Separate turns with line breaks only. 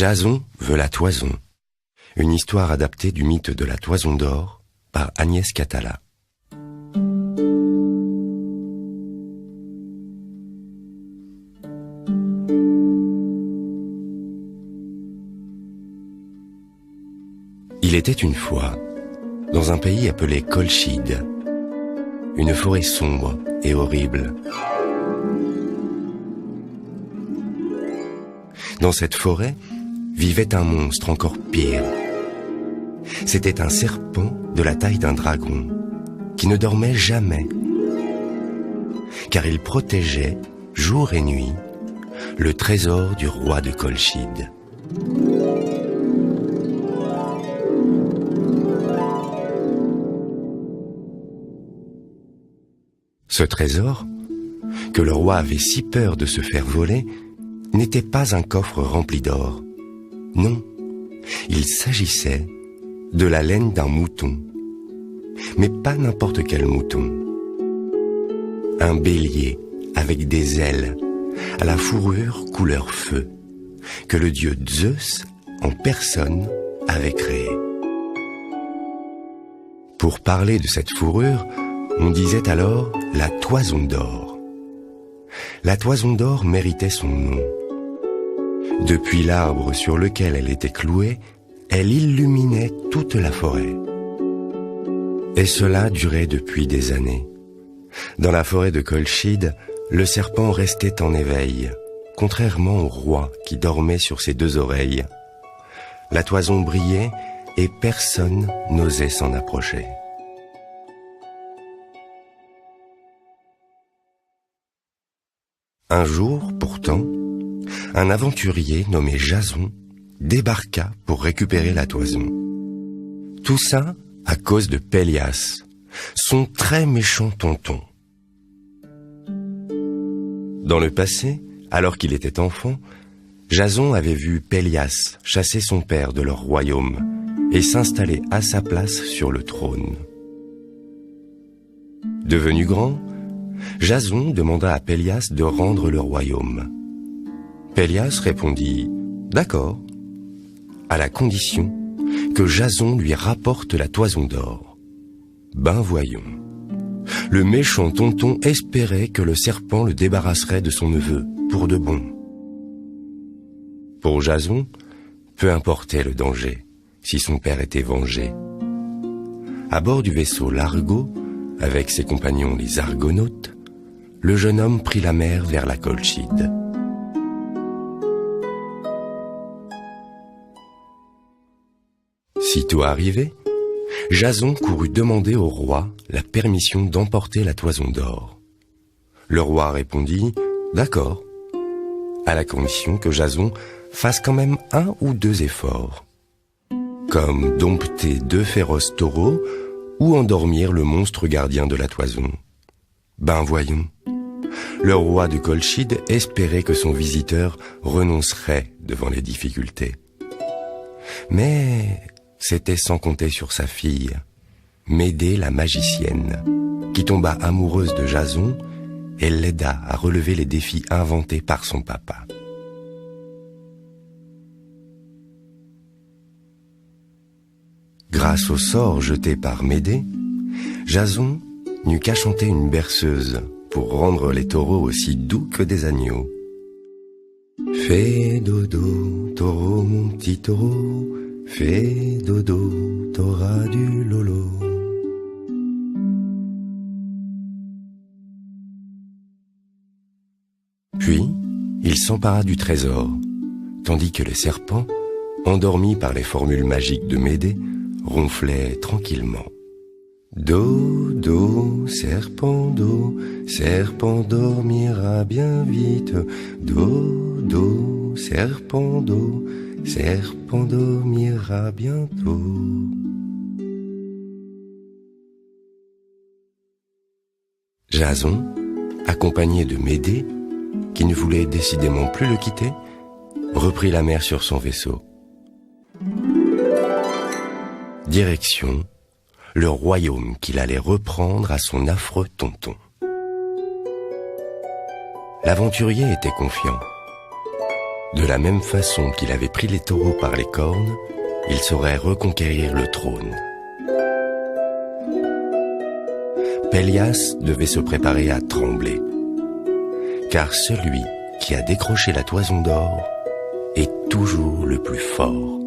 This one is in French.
Jason veut la toison. Une histoire adaptée du mythe de la Toison d'or par Agnès Catala. Il était une fois, dans un pays appelé Colchide, une forêt sombre et horrible. Dans cette forêt vivait un monstre encore pire. C'était un serpent de la taille d'un dragon, qui ne dormait jamais, car il protégeait, jour et nuit, le trésor du roi de Colchide. Ce trésor, que le roi avait si peur de se faire voler, n'était pas un coffre rempli d'or. Non, il s'agissait de la laine d'un mouton. Mais pas n'importe quel mouton. Un bélier avec des ailes, à la fourrure couleur feu, que le dieu Zeus, en personne, avait créé. Pour parler de cette fourrure, on disait alors la Toison d'or. La Toison d'or méritait son nom. Depuis l'arbre sur lequel elle était clouée, elle illuminait toute la forêt. Et cela durait depuis des années. Dans la forêt de Colchide, le serpent restait en éveil, contrairement au roi qui dormait sur ses deux oreilles. La toison brillait et personne n'osait s'en approcher. Un jour, pourtant, un aventurier nommé Jason débarqua pour récupérer la toison. Tout ça à cause de Pélias, son très méchant tonton. Dans le passé, alors qu'il était enfant, Jason avait vu Pélias chasser son père de leur royaume et s'installer à sa place sur le trône. Devenu grand, Jason demanda à Pélias de rendre le royaume. Pélias répondit « D'accord », à la condition que Jason lui rapporte la Toison d'or. Ben voyons. Le méchant tonton espérait que le serpent le débarrasserait de son neveu, pour de bon. Pour Jason, peu importait le danger, si son père était vengé. À bord du vaisseau l'Argo, avec ses compagnons les Argonautes, le jeune homme prit la mer vers la Colchide. Sitôt arrivé, Jason courut demander au roi la permission d'emporter la Toison d'or. Le roi répondit « D'accord », à la condition que Jason fasse quand même 1 ou 2 efforts, comme dompter 2 féroces taureaux ou endormir le monstre gardien de la toison. Ben voyons, le roi de Colchide espérait que son visiteur renoncerait devant les difficultés. Mais c'était sans compter sur sa fille, Médée la magicienne, qui tomba amoureuse de Jason et l'aida à relever les défis inventés par son papa. Grâce au sort jeté par Médée, Jason n'eut qu'à chanter une berceuse pour rendre les taureaux aussi doux que des agneaux. Fais dodo, taureau, mon petit taureau, fais dodo, t'auras du lolo. Puis, il s'empara du trésor, tandis que le serpent, endormi par les formules magiques de Médée, ronflait tranquillement. Do, do, serpent dormira bien vite. Do, do, serpent dormira bientôt. Jason, accompagné de Médée, qui ne voulait décidément plus le quitter, reprit la mer sur son vaisseau. Direction le royaume qu'il allait reprendre à son affreux tonton. L'aventurier était confiant. De la même façon qu'il avait pris les taureaux par les cornes, il saurait reconquérir le trône. Pélias devait se préparer à trembler, car celui qui a décroché la toison d'or est toujours le plus fort.